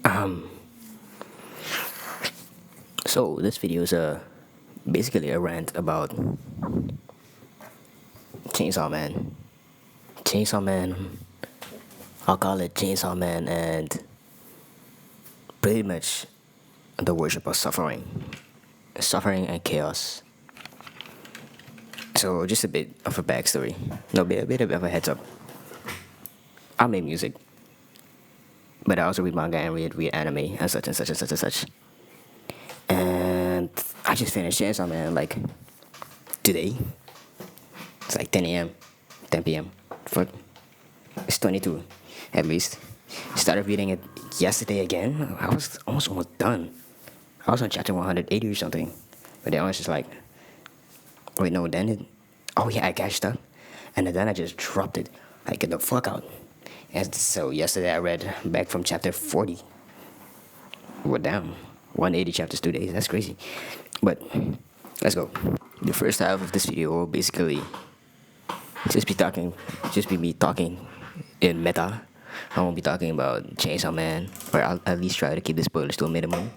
Um, so this video is basically a rant about Chainsaw Man. Chainsaw Man, I'll call it Chainsaw Man, and pretty much the worship of suffering and chaos. So just a bit of a backstory, no, a bit of a heads up. I make music, but I also read manga and read anime and such and such and such and such. And I just finished Chainsaw Man like today. It's like 10 a.m., 10 p.m. Fuck. It's 22, at least. Started reading it yesterday again. I was almost done. I was on chapter 180 or something. But then I was just like, wait, no, then it. Oh, yeah, I catched up. And then I just dropped it. Like, get the fuck out. And so yesterday I read back from chapter 40. Well, damn. 180 chapters, 2 days. That's crazy. But let's go. The first half of this video will basically just be me talking in meta. I won't be talking about Chainsaw Man, or I'll at least try to keep the spoilers to a minimum.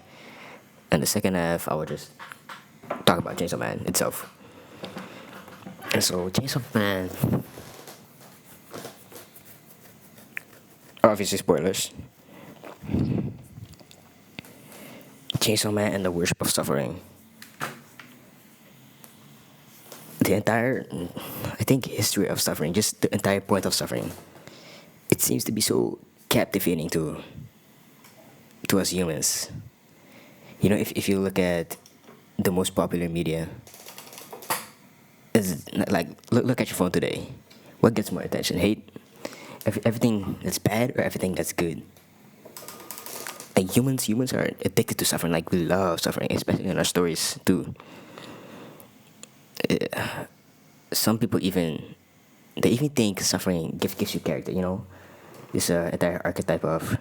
And the second half, I will just talk about Chainsaw Man itself. And so, Chainsaw Man, obviously spoilers. Chainsaw Man and the worship of suffering. The entire, I think, history of suffering, just the entire point of suffering, it seems to be so captivating to us humans. You know, if you look at the most popular media, is like look at your phone today. What gets more attention? Hate, everything that's bad, or everything that's good? Like humans are addicted to suffering. Like we love suffering, especially in our stories too. Some people even think suffering gives you character. You know, this entire archetype of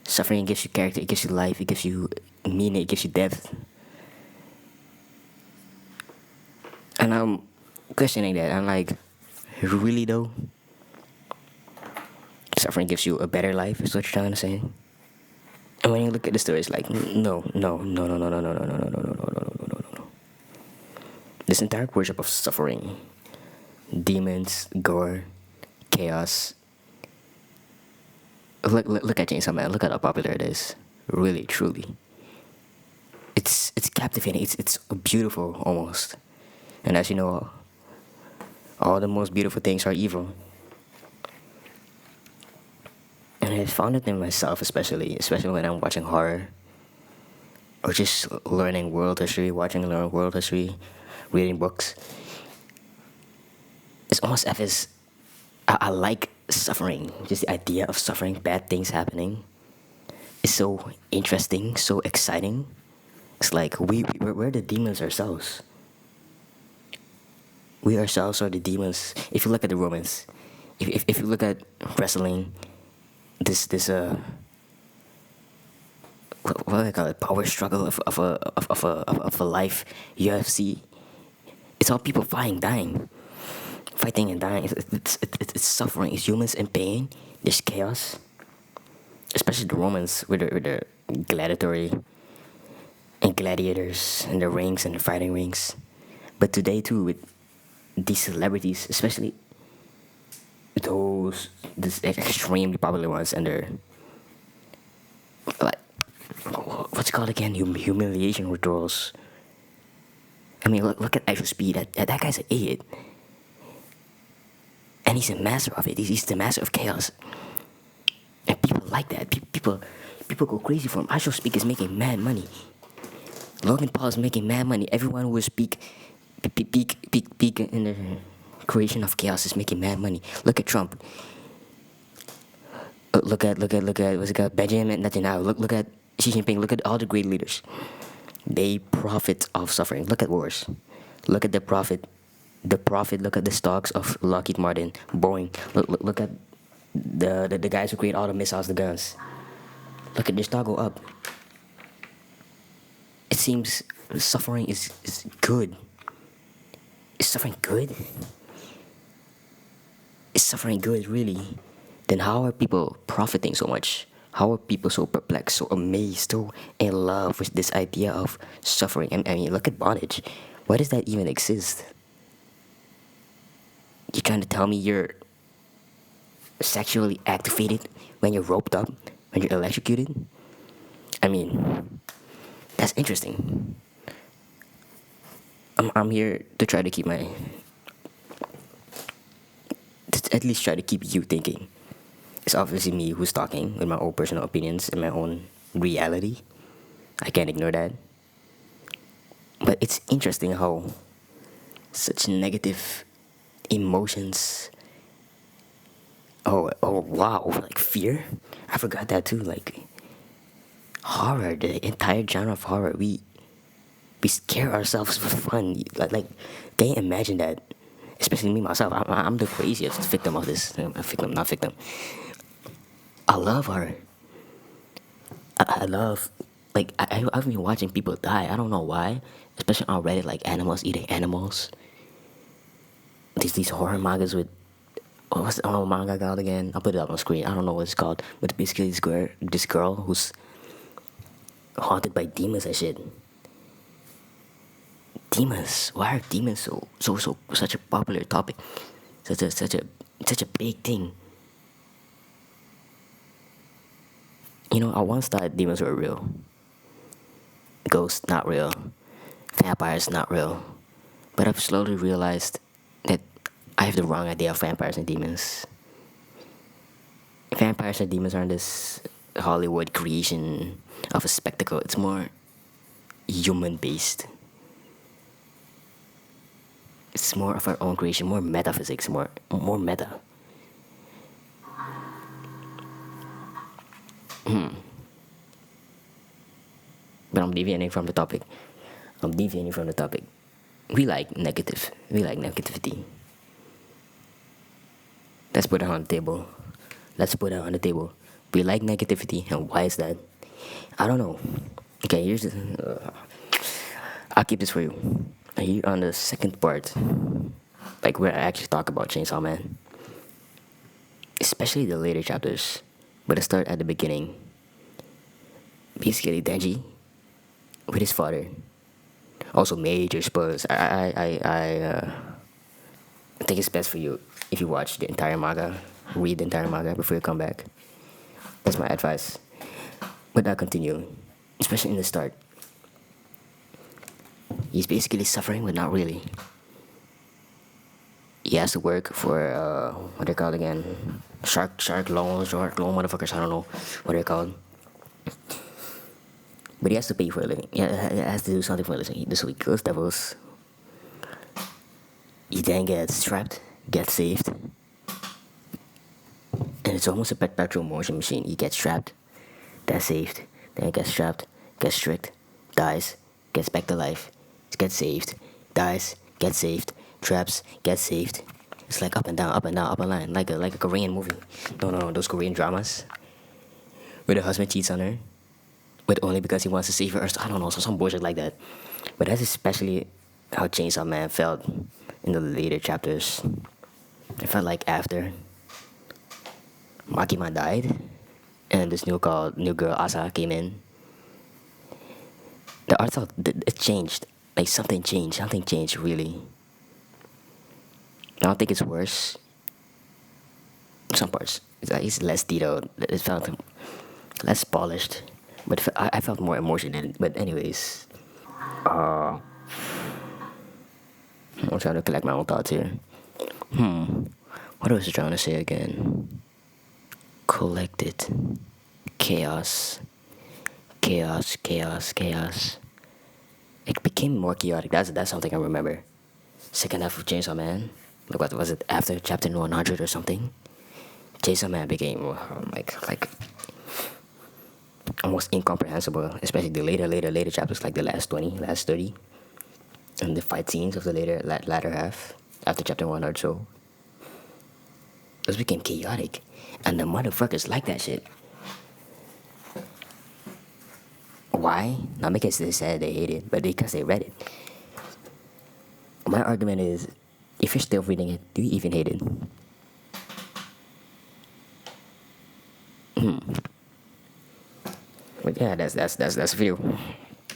suffering gives you character, it gives you life, it gives you meaning, it gives you depth. And I'm questioning that. I'm like, really though? Suffering gives you a better life, is what you're trying to say? And when you look at the story, it's like, no. This entire worship of suffering, demons, gore, chaos. Look at Chainsaw Man. Look at how popular it is. Really, truly. It's captivating. It's beautiful almost. And as you know, all the most beautiful things are evil. And I found it in myself, especially when I'm watching horror, or just learning world history, learn world history, reading books. It's almost as if I like suffering. Just the idea of suffering, bad things happening, is so interesting, so exciting. It's like we're the demons ourselves. We ourselves are the demons. If you look at the Romans, if you look at wrestling, this what do I call it? Power struggle of a life. UFC. It's all people fighting and dying. It's suffering. It's humans in pain. There's chaos. Especially the Romans with the gladiatory and gladiators and the rings and the fighting rings. But today too, with these celebrities, especially this extremely popular ones, and they're like, what's it called again? Humiliation rituals. I mean, look at Actual Speed. That guy's an idiot. And he's a master of it. He's the master of chaos. And people like that. People go crazy for him. Actual Speak is making mad money. Logan Paul is making mad money. Everyone who is peak in the creation of chaos is making mad money. Look at Trump. Look at what's it called? Benjamin Netanyahu. Look at Xi Jinping. Look at all the great leaders. They profit off suffering. Look at wars. Look at the profit. Look at the stocks of Lockheed Martin, Boeing. Look at the guys who create all the missiles, the guns. Look at their stock go up. It seems suffering is good. Is suffering good? Is suffering good, really? Then how are people profiting so much? How are people so perplexed, so amazed, so in love with this idea of suffering? I mean, look at bondage. Why does that even exist? You trying to tell me you're sexually activated when you're roped up, when you're electrocuted? I mean, that's interesting. I'm here to try to keep at least try to keep you thinking. It's obviously me who's talking with my own personal opinions and my own reality. I can't ignore that. But it's interesting how such negative emotions. Oh wow, like fear. I forgot that too. Like horror, the entire genre of horror. We scare ourselves for fun. Like can you imagine that? Especially me myself. I'm the craziest victim of this. A victim, not victim. I love horror. I love like I've been watching people die. I don't know why. Especially on Reddit, like animals eating animals. These horror mangas with what's the manga called again? I'll put it up on screen. I don't know what it's called, but basically this girl who's haunted by demons and shit. Demons. Why are demons so such a popular topic? Such a big thing. You know, I once thought demons were real. Ghosts not real. Vampires not real. But I've slowly realized that I have the wrong idea of vampires and demons. Vampires and demons aren't this Hollywood creation of a spectacle. It's more human based. It's more of our own creation, more metaphysics, more meta. But I'm deviating from the topic. I'm deviating from the topic. We like negative. We like negativity. Let's put it on the table. Let's put it on the table. We like negativity, and why is that? I don't know. Okay, here's the. I'll keep this for you. Here on the second part, like where I actually talk about Chainsaw Man, especially the later chapters, but I start at the beginning. Basically, Denji with his father. Also, major spoilers. I think it's best for you if you watch the entire manga, read the entire manga before you come back. That's my advice. But I'll continue, especially in the start. He's basically suffering, but not really. He has to work for what they called again, shark loan motherfuckers. I don't know what they're called. But he has to pay for a living. Yeah, he has to do something for a living. So he kills devils. He then gets trapped, gets saved, and it's almost a perpetual motion machine. He gets trapped, gets saved, then gets trapped, gets tricked, dies, gets back to life, gets saved, dies, gets saved, traps, gets saved. It's like up and down, up and down, up and down, like a Korean movie. No, those Korean dramas where the husband cheats on her, but only because he wants to save her. Or I don't know, some bullshit like that. But that's especially how Chainsaw Man felt in the later chapters. It felt like after Makima died, and this new girl Asa came in. The art felt it changed. Like something changed really. I don't think it's worse. Some parts, it's less detailed. It felt less polished, but I felt more emotion in it. But anyways, I'm trying to collect my own thoughts here. What was I trying to say again? Collected. Chaos. Chaos. It became more chaotic. That's something I remember. Second half of Chainsaw Man. Like what was it? After chapter 100 or something? Chainsaw Man became like almost incomprehensible. Especially the later chapters, like the last 20, last 30. And the fight scenes of the latter half after chapter 100. So those became chaotic, and the motherfuckers like that shit. Why? Not because they said they hate it, but because they read it. My argument is, if you're still reading it, do you even hate it? But yeah, that's a few.